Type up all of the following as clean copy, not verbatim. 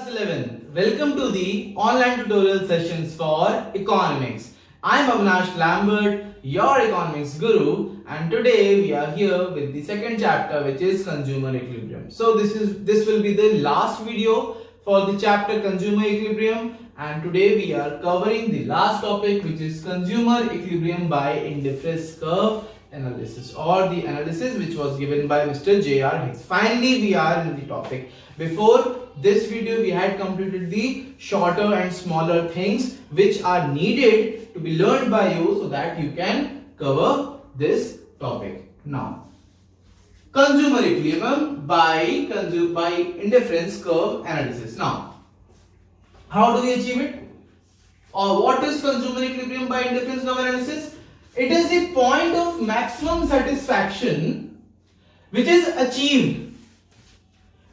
class 11. Welcome to the online tutorial sessions for economics. I am Avinash Lambert, your economics guru, and today we are here with the second chapter, which is consumer equilibrium. So this will be the last video for the chapter consumer equilibrium, and today we are covering the last topic, which is consumer equilibrium by indifference curve analysis, or the analysis which was given by Mr. J.R. Hicks. Finally, we are in the topic. Before this video, we had completed the shorter and smaller things which are needed to be learned by you so that you can cover this topic. Now, consumer equilibrium by indifference curve analysis. Now, how do we achieve it? Or what is consumer equilibrium by indifference curve analysis? It is the point of maximum satisfaction which is achieved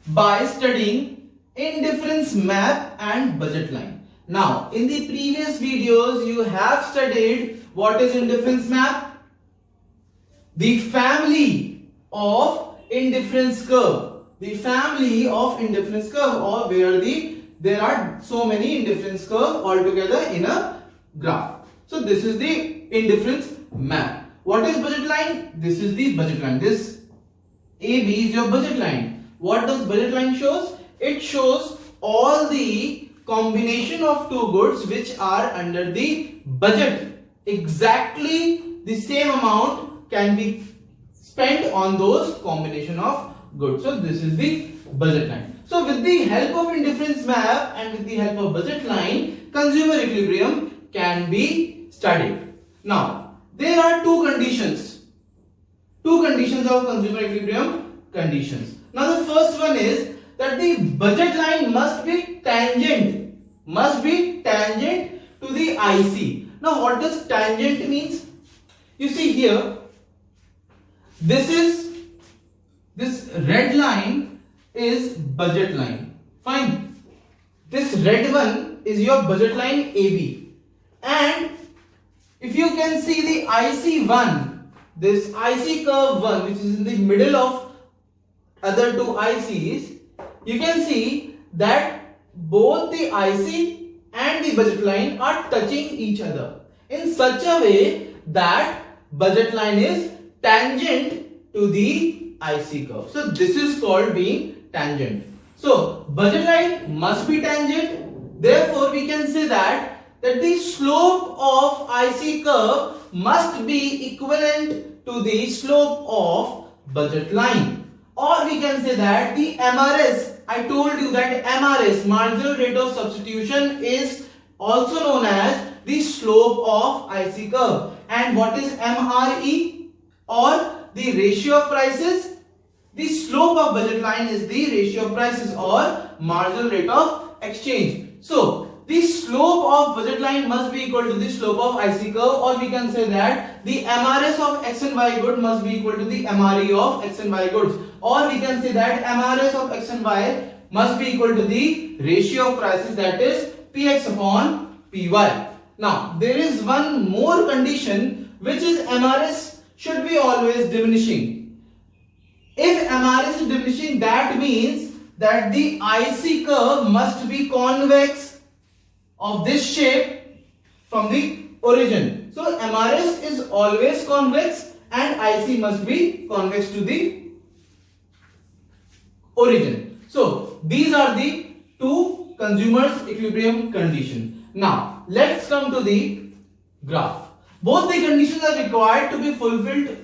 by studying indifference map and budget line. Now, in the previous videos, you have studied what is indifference map, the family of indifference curve, or where there are so many indifference curve altogether in a graph. So this is the indifference map. What is budget line? This is the budget line. This AB is your budget line. What does budget line shows? It shows all the combination of two goods which are under the budget. Exactly the same amount can be spent on those combination of goods. So this is the budget line. So with the help of indifference map and with the help of budget line, consumer equilibrium can be studied. Now, there are two conditions of consumer equilibrium conditions. Now, the first one is that the budget line must be tangent to the IC. Now, what does tangent means? You see here, this red line is budget line. Fine. This red one is your budget line AB, and if you can see the IC1, this IC curve 1, which is in the middle of other two ICs, you can see that both the IC and the budget line are touching each other in such a way that budget line is tangent to the IC curve. So this is called being tangent. So budget line must be tangent. Therefore, we can say that the slope of IC curve must be equivalent to the slope of budget line. Or we can say that the MRS, I told you that MRS, marginal rate of substitution, is also known as the slope of IC curve. And what is MRE, or the ratio of prices? The slope of budget line is the ratio of prices, or marginal rate of exchange. So the slope of budget line must be equal to the slope of IC curve, or we can say that the MRS of X and Y good must be equal to the MRE of X and Y goods, or we can say that MRS of X and Y must be equal to the ratio of prices, that is PX upon PY. Now, there is one more condition, which is MRS should be always diminishing. If MRS is diminishing, that means that the IC curve must be convex of this shape from the origin. So MRS is always convex and IC must be convex to the origin. So these are the two consumer's equilibrium conditions. Now let's come to the graph. Both the conditions are required to be fulfilled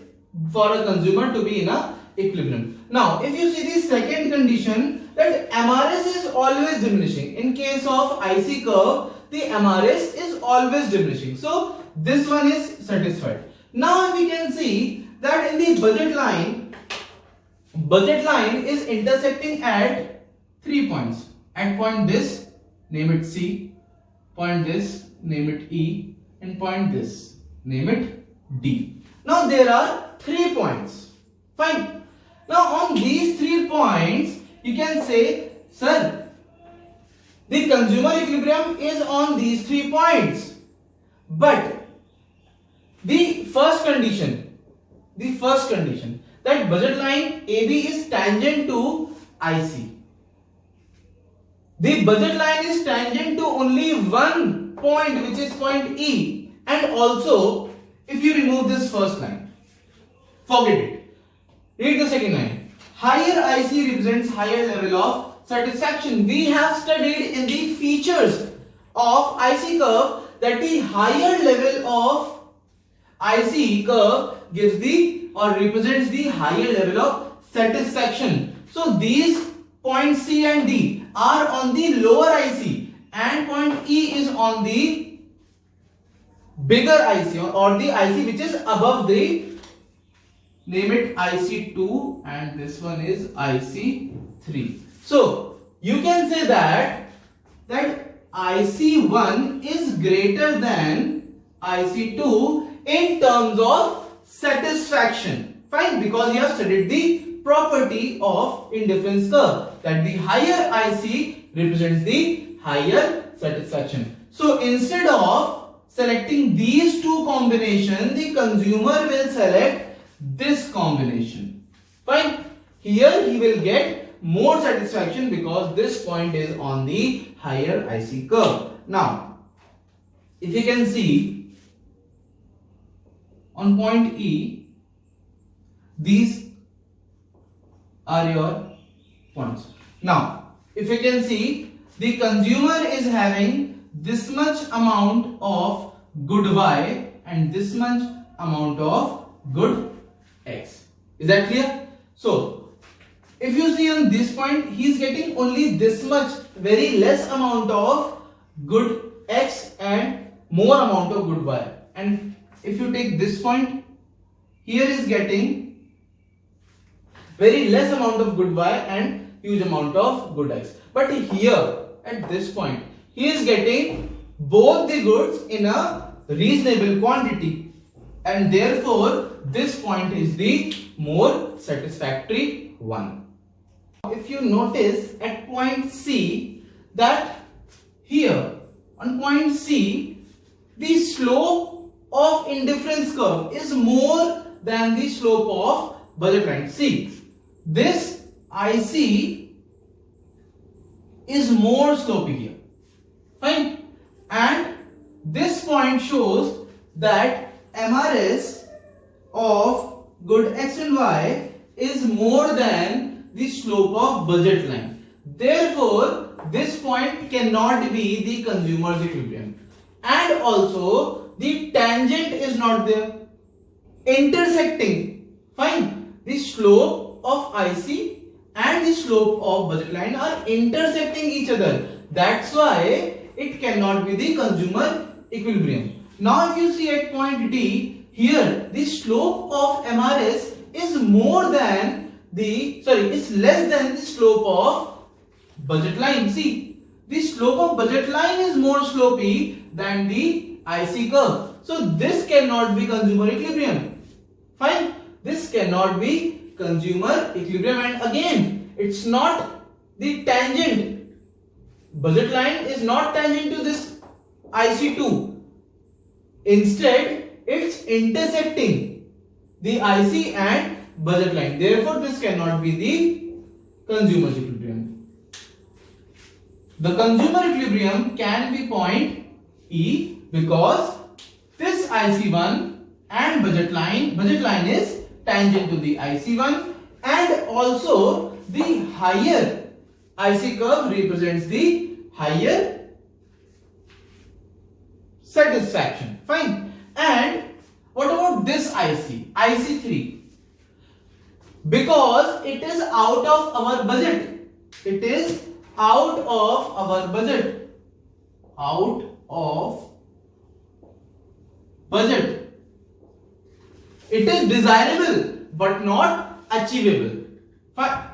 for a consumer to be in a equilibrium. Now, if you see the second condition, that MRS is always diminishing. In case of IC curve, the MRS is always diminishing. So this one is satisfied. Now we can see that in the budget line is intersecting at 3 points. At point this, name it C, point this, name it E, and point this, name it D. Now there are 3 points. Fine. Now on these 3 points, you can say, sir, the consumer equilibrium is on these 3 points. But the first condition that budget line AB is tangent to IC. the budget line is tangent to only one point, which is point E. And also, if you remove this first line, forget it. Read the second line. Higher IC represents higher level of satisfaction. We have studied in the features of IC curve that the higher level of IC curve gives the or represents the higher level of satisfaction. So these points C and D are on the lower IC and point E is on the bigger IC or the IC which is above the, name it IC2 and this one is IC3. So you can say that IC1 is greater than IC2 in terms of satisfaction. Fine, because you have studied the property of indifference curve that the higher IC represents the higher satisfaction. So instead of selecting these two combinations, the consumer will select this combination. Fine, here he will get more satisfaction because this point is on the higher IC curve. Now, if you can see on point E, these are your points. Now, if you can see, the consumer is having this much amount of good Y and this much amount of good X. Is that clear? So, if you see on this point, he is getting only this much, very less amount of good X and more amount of good Y. And if you take this point, here is getting very less amount of good Y and huge amount of good X. But here at this point, he is getting both the goods in a reasonable quantity, and therefore this point is the more satisfactory one. If you notice at point C that here on point C, the slope of indifference curve is more than the slope of budget line. See, this IC is more slopy here. Fine. And this point shows that MRS of good X and Y is more than the slope of budget line. Therefore, this point cannot be the consumer's equilibrium. And also, the tangent is not there. Intersecting. Fine. The slope of IC and the slope of budget line are intersecting each other. That's why it cannot be the consumer equilibrium. Now if you see at point D, here the slope of MRS is more than the, is less than the slope of budget line. See, the slope of budget line is more slopy than the IC curve. So this cannot be consumer equilibrium. Fine, this cannot be consumer equilibrium, and again, it's not the tangent. Budget line is not tangent to this IC2. Instead, it's intersecting the IC and budget line. Therefore, this cannot be the consumer equilibrium. The consumer equilibrium can be point E because this IC1 and budget line is tangent to the IC1, and also the higher IC curve represents the higher satisfaction. Fine. And what about this IC? IC3. Because it is out of our budget. It is out of our budget. Out of budget. It is desirable but not achievable. Fine.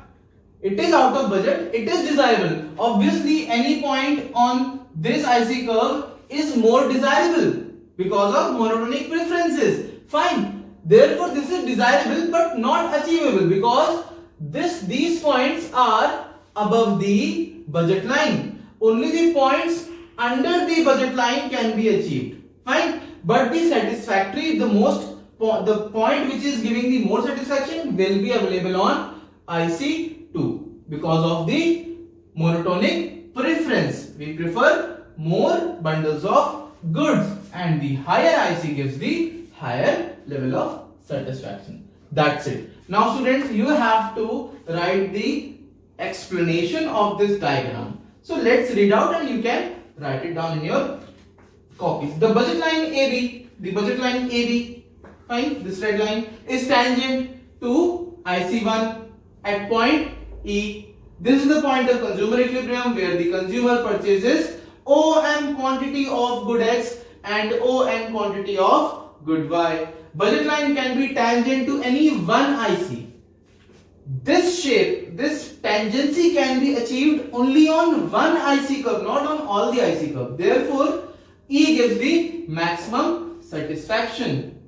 It is out of budget, it is desirable. Obviously, any point on this IC curve is more desirable because of monotonic preferences. Fine. Therefore, this is desirable but not achievable because these points are above the budget line. Only the points under the budget line can be achieved. Fine. But the satisfactory, the point which is giving the more satisfaction will be available on IC2 because of the monotonic preference. We prefer more bundles of goods, and the higher IC gives the higher level of satisfaction. That's it. Now students, you have to write the explanation of this diagram. So let's read out and you can write it down in your copies. The budget line AB, fine, this red line is tangent to IC1 at point E. This is the point of consumer equilibrium where the consumer purchases OM quantity of good X and ON quantity of good Y. Budget line can be tangent to any one IC. This shape, this tangency can be achieved only on one IC curve, not on all the IC curve. Therefore, E gives the maximum satisfaction.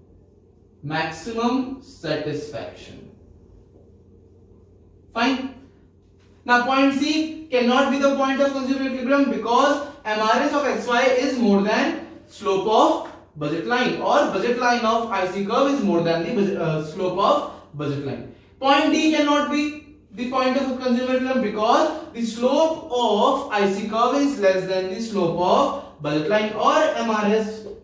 Maximum satisfaction. Fine. Now point C cannot be the point of consumer equilibrium because MRS of XY is more than slope of budget line, or budget line of IC curve is more than the slope of budget line. Point D cannot be the point of consumer equilibrium because the slope of IC curve is less than the slope of budget line, or MRS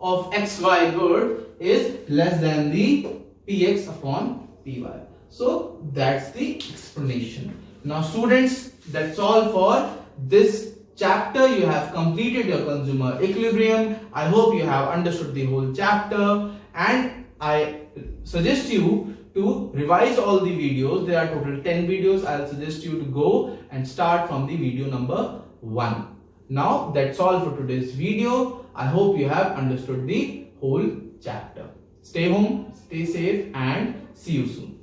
of XY good is less than the PX upon PY. So that's the explanation. Now students, that's all for this chapter. You have completed your consumer equilibrium. I hope you have understood the whole chapter, and I suggest you to revise all the videos. There are total 10 videos. I'll suggest you to go and start from the video number 1. Now that's all for today's video. I hope you have understood the whole chapter. Stay home, stay safe, and see you soon.